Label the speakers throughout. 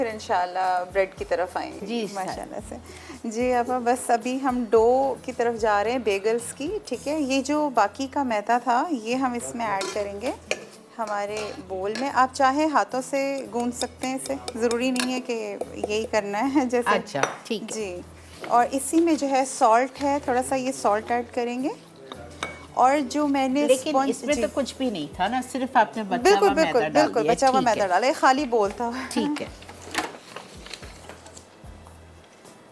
Speaker 1: फिर इंशाल्लाह ब्रेड की तरफ आएंगे
Speaker 2: जी
Speaker 1: माशाल्लाह से। जी अब बस अभी हम डो की तरफ जा रहे हैं बेगल्स की। ठीक है, ये जो बाकी का मैदा था ये हम इसमें ऐड करेंगे हमारे बोल में। आप चाहे हाथों से गूंद सकते हैं इसे, ज़रूरी नहीं है कि यही करना है जैसे।
Speaker 2: अच्छा ठीक है
Speaker 1: जी, और इसी में जो है सॉल्ट है, थोड़ा सा ये सॉल्ट ऐड करेंगे। और जो मैंने
Speaker 2: लेकिन
Speaker 1: स्पॉन्ज,
Speaker 2: इसमें
Speaker 1: जी
Speaker 2: तो कुछ भी नहीं था ना, सिर्फ आपने बचा
Speaker 1: बिल्कुल
Speaker 2: हुआ
Speaker 1: बिल्कुल
Speaker 2: मैदा डाल
Speaker 1: बिल्कुल
Speaker 2: दिया।
Speaker 1: बचा हुआ
Speaker 2: ठीक
Speaker 1: मैदा
Speaker 2: है
Speaker 1: डाला, ये खाली बोल था।
Speaker 2: ठीक है।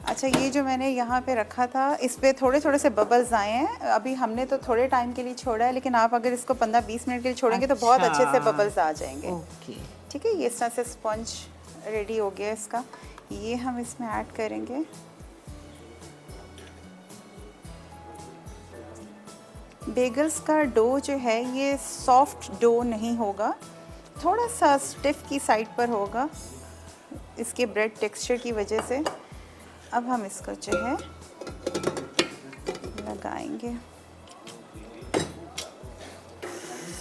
Speaker 1: अच्छा, ये जो मैंने यहाँ पे रखा था इस पे थोड़े थोड़े से बबल्स आए हैं। अभी हमने तो थोड़े टाइम के लिए छोड़ा है, लेकिन आप अगर इसको 15-20 मिनट के लिए छोड़ेंगे तो बहुत अच्छे से
Speaker 2: अच्छा,
Speaker 1: बबल्स आ जाएंगे।
Speaker 2: ओके।
Speaker 1: ठीक है, ये इस तरह से स्पंज रेडी हो गया इसका। ये हम इसमें ऐड करेंगे। बेगल्स का डो जो है ये सॉफ्ट डो नहीं होगा, थोड़ा सा स्टिफ की साइड पर होगा इसके ब्रेड टेक्सचर की वजह से। अब हम इसको जो है लगाएंगे,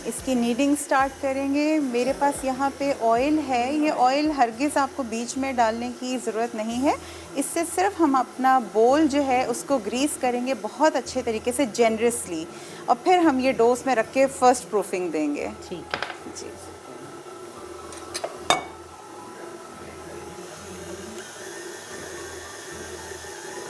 Speaker 1: इसकी नीडिंग स्टार्ट करेंगे। मेरे पास यहाँ पे ऑयल है, ये ऑयल हरगिज़ आपको बीच में डालने की ज़रूरत नहीं है। इससे सिर्फ हम अपना बोल जो है उसको ग्रीस करेंगे बहुत अच्छे तरीके से जेनरसली, और फिर हम ये डोस में रख के फर्स्ट प्रूफिंग देंगे।
Speaker 2: ठीक है
Speaker 1: जी,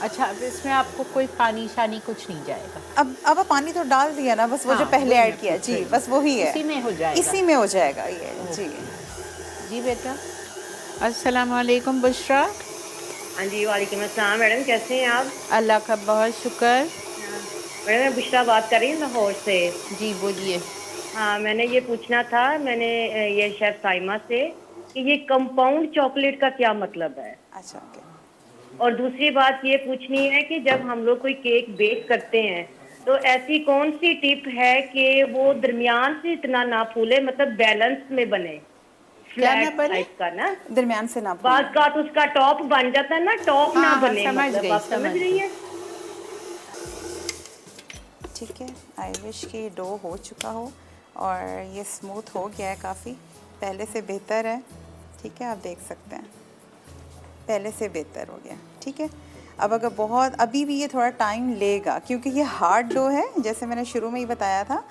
Speaker 2: अच्छा, अब इसमें आपको कोई पानी शानी कुछ नहीं जाएगा?
Speaker 1: अब पानी तो डाल दिया ना, बस वो जो
Speaker 2: हाँ,
Speaker 1: पहले
Speaker 2: वही
Speaker 1: ऐड
Speaker 2: मैं
Speaker 1: किया,
Speaker 2: पूछ
Speaker 1: जी
Speaker 2: रही हूँ।
Speaker 1: बस वही है,
Speaker 2: इसी में हो जाएगा?
Speaker 1: इसी में हो जाएगा ये। जी
Speaker 2: जी बेटा। अस्सलाम वालेकुम बुशरा।
Speaker 3: हाँ जी, वालेकुम अस्सलाम मैडम, कैसे हैं आप?
Speaker 2: अल्लाह का बहुत शुक्र।
Speaker 3: मैडम मैं बुशरा बात कर रही हूँ लाहौर से।
Speaker 2: जी बोलिए।
Speaker 3: हाँ, मैंने ये पूछना था, मैंने ये शेफ साइमा से, कि ये कंपाउंड चॉकलेट का क्या मतलब है?
Speaker 1: अच्छा, ओके।
Speaker 3: और दूसरी बात ये पूछनी है कि जब हम लोग कोई केक बेक करते हैं तो ऐसी कौन सी टिप है कि वो दरमियान से इतना ना फूले, मतलब बैलेंस में बने,
Speaker 2: क्या ना
Speaker 3: फ्लैट
Speaker 2: बने?
Speaker 3: टाइप का ना।
Speaker 1: दरमियान से ना
Speaker 3: बात
Speaker 1: भूलें।
Speaker 3: का तो उसका टॉप बन जाता है ना, टॉप
Speaker 2: हाँ
Speaker 3: ना
Speaker 2: हाँ
Speaker 3: बने,
Speaker 2: समझ
Speaker 3: मतलब
Speaker 2: गई
Speaker 3: आप समझ रही हैं?
Speaker 1: ठीक है, आई विश कि डो हो चुका हो और ये स्मूथ हो गया है काफ़ी, पहले से बेहतर है। ठीक है, आप देख सकते हैं पहले से बेहतर हो गया। ठीक है, अब अगर बहुत अभी भी ये थोड़ा टाइम लेगा क्योंकि ये हार्ड डो है, जैसे मैंने शुरू में ही बताया था।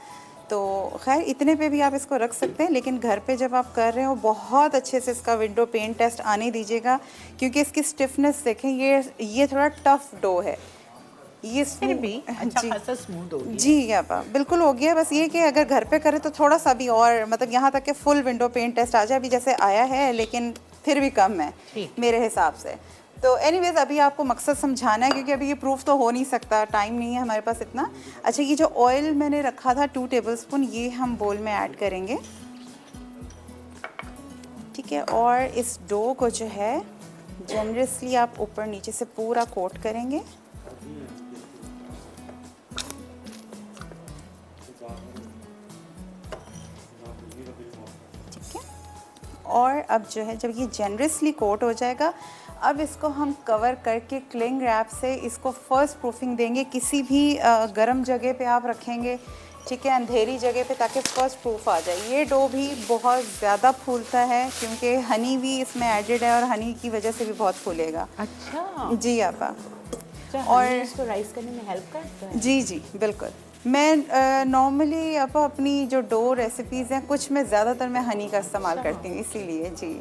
Speaker 1: तो खैर इतने पे भी आप इसको रख सकते हैं, लेकिन घर पे जब आप कर रहे हो बहुत अच्छे से इसका विंडो पेन टेस्ट आने दीजिएगा, क्योंकि इसकी स्टिफनेस देखें, ये थोड़ा टफ डो है। ये
Speaker 2: फिर भी अच्छा
Speaker 1: जी
Speaker 2: खासा स्मूथ हो गया।
Speaker 1: जी आपा बिल्कुल हो गया। बस ये कि अगर घर पे करें तो थोड़ा सा भी और, मतलब यहाँ तक कि फुल विंडो पेन टेस्ट आ जाए, अभी जैसे आया है लेकिन फिर भी कम है
Speaker 2: ठीक।
Speaker 1: मेरे हिसाब से। तो एनीवेज अभी आपको मकसद समझाना है, क्योंकि अभी ये प्रूफ तो हो नहीं सकता, टाइम नहीं है हमारे पास इतना। अच्छा, ये जो ऑयल मैंने रखा था 2 टेबलस्पून, ये हम बोल में ऐड करेंगे। ठीक है, और इस डो को जो है जनरसली आप ऊपर नीचे से पूरा कोट करेंगे। ठीक है, और अब जो है जब ये जनरसली कोट हो जाएगा, अब इसको हम कवर करके क्लिंग रैप से इसको फर्स्ट प्रूफिंग देंगे। किसी भी गर्म जगह पे आप रखेंगे, ठीक है, अंधेरी जगह पे, ताकि फर्स्ट प्रूफ आ जाए। ये डो भी बहुत ज़्यादा फूलता है क्योंकि हनी भी इसमें एडेड है, और हनी की वजह से भी बहुत फूलेगा।
Speaker 2: अच्छा
Speaker 1: जी आपा,
Speaker 2: और इसको राइस करने में हेल्प करता है?
Speaker 1: जी जी बिल्कुल। मैं नॉर्मली अब अपनी जो डो रेसिपीज़ हैं कुछ में ज़्यादातर मैं हनी का इस्तेमाल करती हूँ, इसीलिए। जी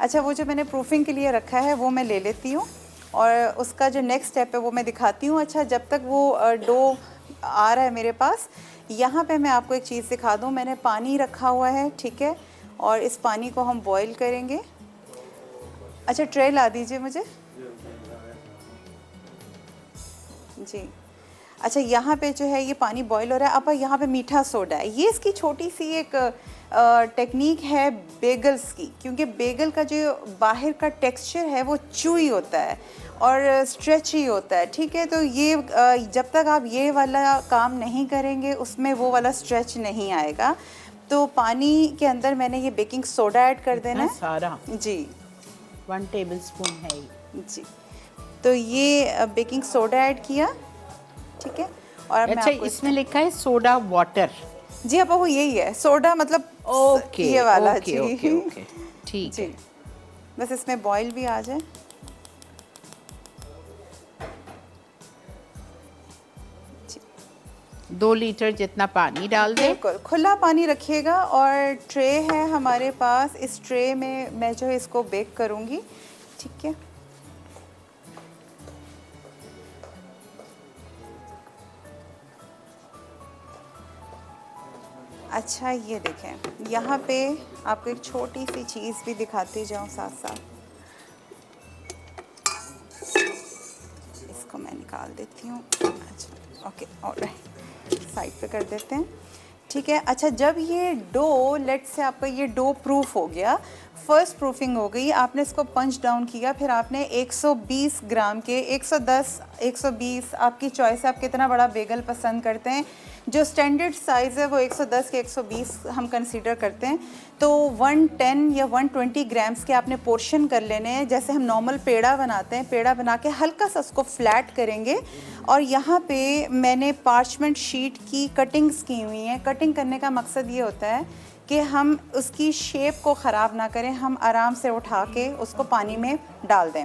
Speaker 1: अच्छा, वो जो मैंने प्रूफिंग के लिए रखा है वो मैं ले लेती हूँ, और उसका जो नेक्स्ट स्टेप है वो मैं दिखाती हूँ। अच्छा, जब तक वो डो आ रहा है मेरे पास, यहाँ पे मैं आपको एक चीज़ दिखा दूँ। मैंने पानी रखा हुआ है, ठीक है, और इस पानी को हम बॉईल करेंगे। अच्छा, ट्रे ला दीजिए मुझे। जी अच्छा, यहाँ पे जो है ये पानी बॉईल हो रहा है। अब यहाँ पे मीठा सोडा है, ये इसकी छोटी सी एक टेक्निक है बेगल्स की, क्योंकि बेगल का जो बाहर का टेक्सचर है वो चूई होता है और स्ट्रेची होता है। ठीक है, तो ये जब तक आप ये वाला काम नहीं करेंगे उसमें वो वाला स्ट्रेच नहीं आएगा। तो पानी के अंदर मैंने ये बेकिंग सोडा ऐड कर देना है
Speaker 2: सारा।
Speaker 1: जी
Speaker 2: 1 टेबलस्पून है ये।
Speaker 1: जी, तो ये बेकिंग सोडा ऐड किया, ठीक है। और अब
Speaker 2: अच्छा,
Speaker 1: मैं
Speaker 2: इसमें लिखा है सोडा वाटर।
Speaker 1: जी अब वो यही है, सोडा मतलब
Speaker 2: ओके
Speaker 1: ये वाला।
Speaker 2: ओके
Speaker 1: जी
Speaker 2: ओके ओके ठीक
Speaker 1: जी
Speaker 2: है।
Speaker 1: बस इसमें बॉईल भी आ जाए।
Speaker 2: 2 लीटर जितना पानी डाल दें।
Speaker 1: बिल्कुल खुला पानी रखिएगा। और ट्रे है हमारे पास, इस ट्रे में मैं जो है इसको बेक करूँगी। ठीक है, अच्छा ये देखें, यहाँ पे आपको एक छोटी सी चीज़ भी दिखाती जाऊँ साथ साथ। इसको मैं निकाल देती हूँ। अच्छा ओके, ऑलराइट, साइड पे कर देते हैं। ठीक है, अच्छा जब ये डो, लेट से आपका ये डो प्रूफ हो गया, फर्स्ट प्रूफिंग हो गई, आपने इसको पंच डाउन किया, फिर आपने 120 ग्राम के 110 120 आपकी चॉइस है, आप कितना बड़ा बेगल पसंद करते हैं। जो स्टैंडर्ड साइज़ है वो 110 के 120 हम कंसीडर करते हैं। तो 110 या 120 ग्राम्स के आपने पोर्शन कर लेने हैं। जैसे हम नॉर्मल पेड़ा बनाते हैं, पेड़ा बना के हल्का सा उसको फ्लैट करेंगे। और यहाँ पे मैंने पार्चमेंट शीट की कटिंग्स की हुई हैं। कटिंग करने का मकसद ये होता है कि हम उसकी शेप को ख़राब ना करें, हम आराम से उठा के उसको पानी में डाल दें।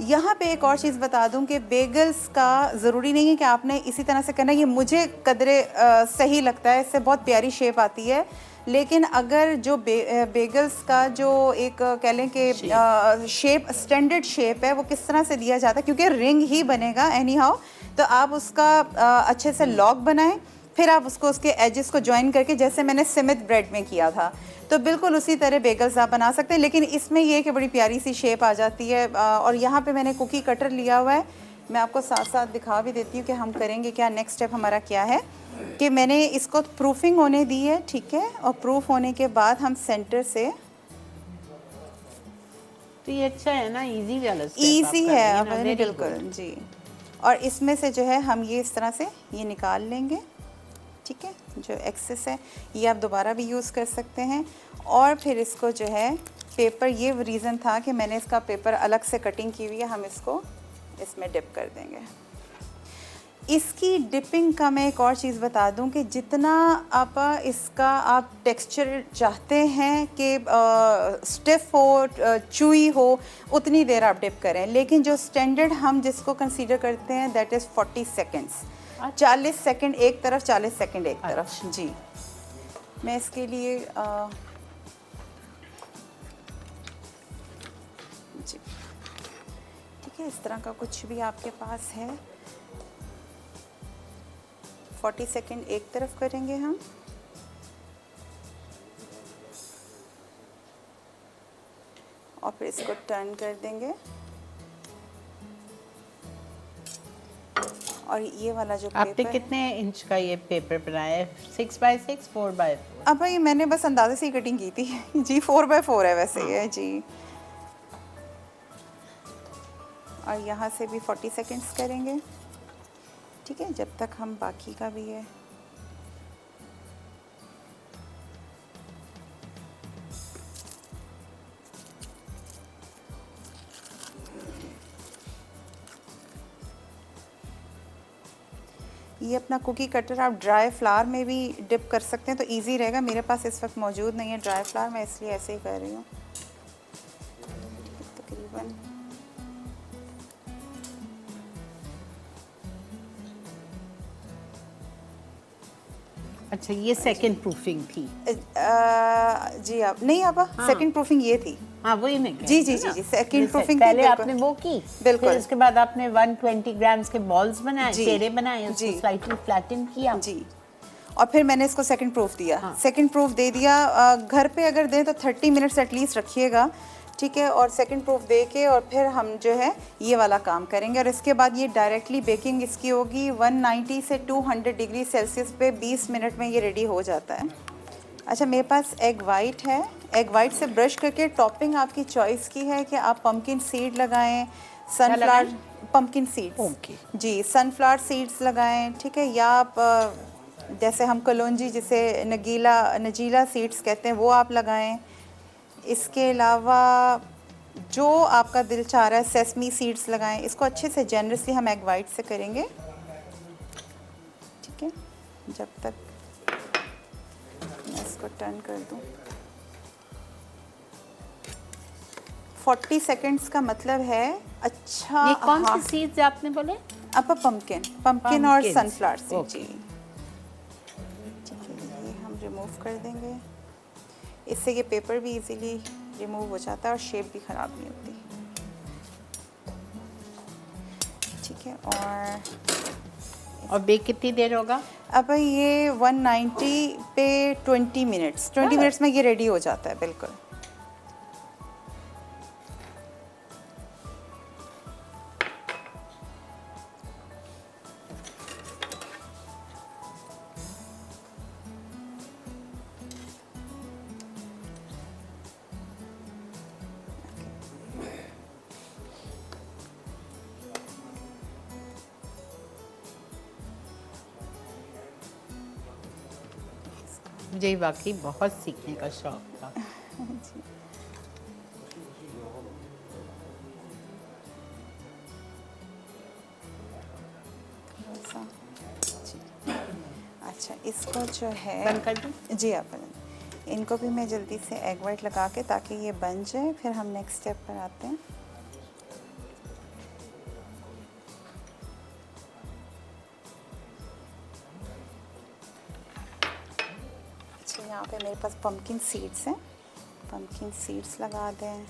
Speaker 1: यहाँ पे एक और चीज़ बता दूं कि बेगल्स का ज़रूरी नहीं है कि आपने इसी तरह से करना। ये मुझे कदरे सही लगता है, इससे बहुत प्यारी शेप आती है। लेकिन अगर जो बेगल्स का जो एक कह लें कि शेप, स्टैंडर्ड शेप है, वो किस तरह से दिया जाता है, क्योंकि रिंग ही बनेगा एनी हाउ, तो आप उसका अच्छे से लॉग बनाएं, फिर आप उसको उसके एजेस को ज्वाइन करके, जैसे मैंने सिमित ब्रेड में किया था, तो बिल्कुल उसी तरह बेगल्स आप बना सकते हैं। लेकिन इसमें ये कि बड़ी प्यारी सी शेप आ जाती है। और यहाँ पे मैंने कुकी कटर लिया हुआ है, मैं आपको साथ साथ दिखा भी देती हूँ कि हम करेंगे क्या। नेक्स्ट स्टेप हमारा क्या है कि मैंने इसको प्रूफिंग होने दी है, ठीक है, और प्रूफ होने के बाद हम सेंटर से,
Speaker 2: तो ये अच्छा है ना, इजी वाला स्टेप
Speaker 1: ईजी है बिल्कुल जी। और इसमें से जो है हम ये इस तरह से ये निकाल लेंगे। ठीक है, जो एक्सेस है ये आप दोबारा भी यूज़ कर सकते हैं। और फिर इसको जो है पेपर, ये रीज़न था कि मैंने इसका पेपर अलग से कटिंग की हुई है, हम इसको इसमें डिप कर देंगे। इसकी डिपिंग का मैं एक और चीज़ बता दूं कि जितना आप इसका आप टेक्सचर चाहते हैं कि स्टिफ हो, चूई हो, उतनी देर आप डिप करें। लेकिन जो स्टैंडर्ड हम जिसको कंसीडर करते हैं दैट इज़ 40 सेकेंड्स। 40 सेकंड एक तरफ, 40 सेकंड एक तरफ जी। मैं इसके लिए जी ठीक है, इस तरह का कुछ भी आपके पास है, 40 सेकंड एक तरफ करेंगे हम, और फिर इसको टर्न कर देंगे। और ये वाला जो
Speaker 2: आपने
Speaker 1: पेपर
Speaker 2: कितने इंच का ये पेपर बनाया है? 6x6, 4x4?
Speaker 1: अब भाई मैंने बस अंदाजे से ही कटिंग की थी जी। 4x4 है वैसे ये जी। और यहाँ से भी 40 सेकंड्स करेंगे। ठीक है, जब तक हम बाकी का भी है। ये अपना कुकी कटर आप ड्राई फ्लावर में भी डिप कर सकते हैं तो इजी रहेगा। मेरे पास इस वक्त मौजूद नहीं है ड्राई फ्लावर, मैं इसलिए ऐसे ही कर रही हूँ। तकरीबन
Speaker 2: अच्छा, ये सेकंड प्रूफिंग थी?
Speaker 1: जी आप नहीं, आप सेकंड प्रूफिंग ये थी।
Speaker 2: हाँ वही मैं कह
Speaker 1: जी
Speaker 2: रही
Speaker 1: जी
Speaker 2: हूँ
Speaker 1: जी
Speaker 2: ना।
Speaker 1: जी, सेकंड प्रूफिंग
Speaker 2: पहले आपने वो की,
Speaker 1: बिल्कुल।
Speaker 2: फिर उसके बाद आपने 120 ग्राम्स के बॉल्स बनाए, पेड़े बनाए, उसको स्लाइटली फ्लैटन किया
Speaker 1: जी। और फिर मैंने इसको सेकंड प्रूफ दिया।
Speaker 2: हाँ।
Speaker 1: सेकंड प्रूफ दे दिया। घर पे अगर दें तो 30 मिनट्स एटलीस्ट रखिएगा। ठीक है, और सेकंड प्रूफ दे के और फिर हम जो है ये वाला काम करेंगे। और इसके बाद ये डायरेक्टली बेकिंग इसकी होगी 190 से 200 डिग्री सेल्सियस पे 20 मिनट में ये रेडी हो जाता है। अच्छा, मेरे पास एग वाइट है। एग वाइट से ब्रश करके टॉपिंग आपकी चॉइस की है कि आप पम्पकिन सीड लगाएं, सनफ्लावर पम्पकिन सीड्स,
Speaker 2: ओके
Speaker 1: जी, सनफ्लावर सीड्स लगाएं। ठीक है, या आप जैसे हम कलौंजी, जिसे नजीला सीड्स कहते हैं, वो आप लगाएं। इसके अलावा जो आपका दिल चाह रहा है, सेसमी सीड्स लगाएं। इसको अच्छे से जेनरसली हम एग वाइट से करेंगे। ठीक है, जब तक मैं इसको टर्न कर दूं। 40 सेकंड्स का मतलब है अच्छा।
Speaker 2: ये कौन
Speaker 1: हाँ,
Speaker 2: सी सीड्स आपने बोले?
Speaker 1: अब पम्पकिन और
Speaker 2: Pumpkins,
Speaker 1: सनफ्लावर सीड
Speaker 2: okay.
Speaker 1: जी। ठीक है, ये हम रिमूव कर देंगे। इससे ये पेपर भी इजीली रिमूव हो जाता है और शेप भी ख़राब नहीं होती। ठीक है,
Speaker 2: और बेक कितनी देर होगा?
Speaker 1: अब ये 190 पे 20 मिनट्स, 20 मिनट्स में ये रेडी हो जाता है बिल्कुल।
Speaker 2: मुझे वाकई बहुत सीखने का शौक था।
Speaker 1: अच्छा, इसको जो है
Speaker 2: बंद कर दूं?
Speaker 1: जी आप बंद। इनको भी मैं जल्दी से एग वाइट लगा के ताकि ये बन जाए, फिर हम नेक्स्ट स्टेप पर आते हैं। अच्छा, यहाँ पे मेरे पास पम्पकिन सीड्स हैं, पम्पकिन सीड्स लगा दें।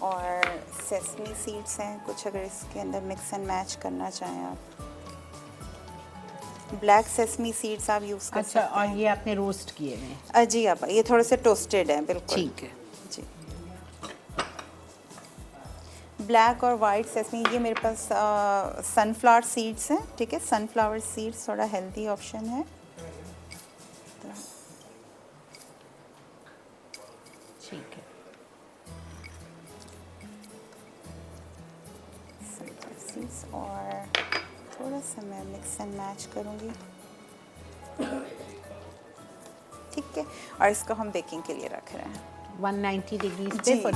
Speaker 1: और सेसमी सीड्स हैं कुछ, अगर इसके अंदर मिक्स एंड मैच करना चाहें आप। ब्लैक सेसमी सीड्स आप यूज़ कर
Speaker 2: अच्छा,
Speaker 1: सकते
Speaker 2: और
Speaker 1: हैं।
Speaker 2: ये आपने रोस्ट किए हैं?
Speaker 1: जी आप, ये थोड़े से टोस्टेड हैं बिल्कुल।
Speaker 2: ठीक है
Speaker 1: जी। ब्लैक और वाइट सेसमी, ये मेरे पास सनफ्लावर सीड्स हैं। ठीक है, सनफ्लावर सीड्स थोड़ा हेल्दी ऑप्शन है।
Speaker 2: ठीक है।
Speaker 1: सनफ्लावर सीड्स और थोड़ा सा मैं मिक्स एंड मैच करूँगी। ठीक है, और इसको हम बेकिंग के लिए रख रहे हैं
Speaker 2: 190 डिग्रीज
Speaker 1: जी।
Speaker 2: पे।